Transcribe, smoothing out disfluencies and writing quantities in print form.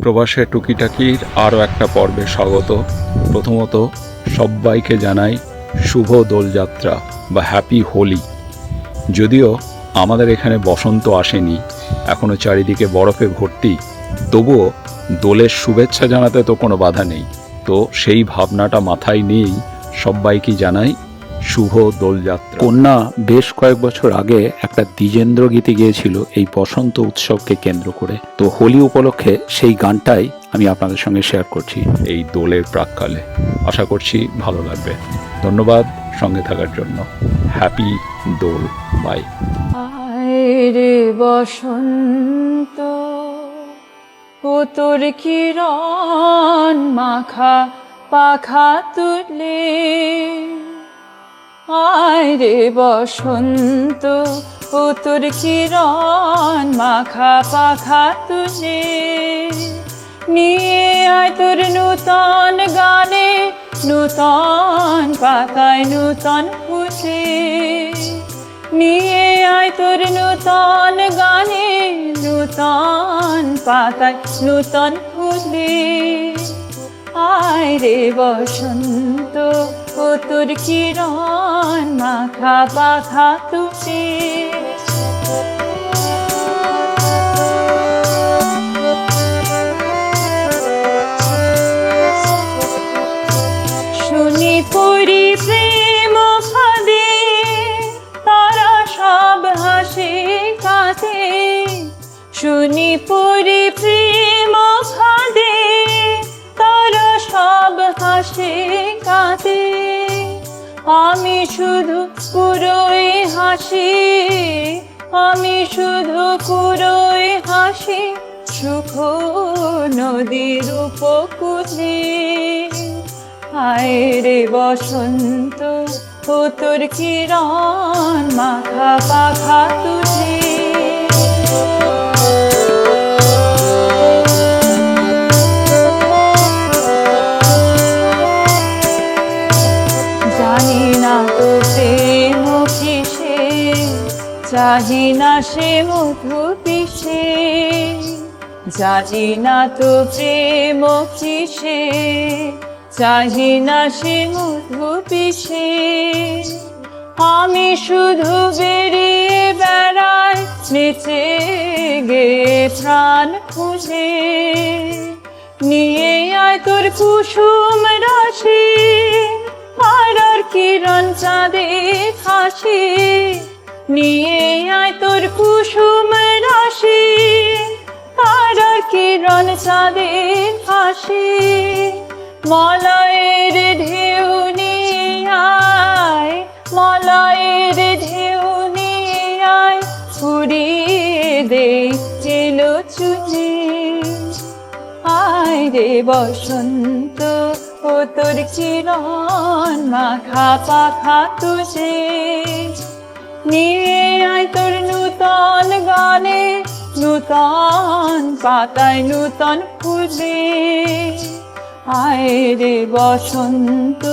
প্রবাসে টুকিটাকির আরও একটা পর্বে স্বাগত। প্রথমত সবাইকে জানাই শুভ দোলযাত্রা বা হ্যাপি হোলি। যদিও আমাদের এখানে বসন্ত আসেনি, এখনও চারিদিকে বরফে ভর্তি, তবুও দোলের শুভেচ্ছা জানাতে তো কোনো বাধা নেই। তো সেই ভাবনাটা মাথায় নিয়েই সবাইকে জানাই শুভ দোলযাত্রা। কন্যা বেশ কয়েক বছর আগে একটা দ্বিজেন্দ্র গীতি গিয়েছিল এই বসন্ত উৎসবকে কেন্দ্র করে। তো হোলি উপলক্ষে সেই গানটাই আমি আপনাদের সঙ্গে শেয়ার করছি এই দোলের প্রাক্কালে। আশা করছি ভালো লাগবে। ধন্যবাদ সঙ্গে থাকার জন্য। Happy Dol. বাই। রে বসন্ত ও তোর কিরণ মাখা পাখা তুলে, আয় রে বসন্ত ও তোর কিরণ মাখা পাখা তুলে, নিয়ে আয় তোর নূতন গানে নূতন পাতায় নূতন ফুলে, নিয়ে আয় তোর নূতন গানে নূতন পাতায় নূতন ফুলে, আয় রে বসন্ত ও তোর কিরণ মাখা পাখা তুলে। শুনি পড়ি প্রেম ফাঁদে তারা সব হাসি কাঁদে, শুনি পড়ি প্রেম ফাঁদে তারা সব হাসি কাঁদে, আমি শুধু পুরোই হাসি, আমি শুধু পুরোই হাসি সুখ নদীর উপকূলে, আয় রে বসন্ত ও তোর কিরণ মাখা পাখা তুলে। জানি না তো প্রেম কিসে, চাহি না সে মধু পিসে, জানি না তো প্রেম কিসে, চাহি না সে মধু পিসে, আমি শুধু বেরিয়ে বেড়াই নেচে গে প্রাণ খুঁজে, নিয়ে আয় তোর কুসুম রাশি আর কিরণ চাঁদে হাসি, নিয়ে আয় তোর কুসুম রাশি আর কিরণ চাঁদে হাসি, মলয়ের ঢেউ নিয়ে আয়, মলয়ের ঢেউ নিয়ে আয় ফুরিয়ে দে চেলো চুলি, আয় রে বসন্ত ও তোর কিরণ মাখা পাখা তুলে, নিয়ে আয় তোর নূতন গানে নূতন পাতায় নূতন ফুলে, আয় রে বসন্ত।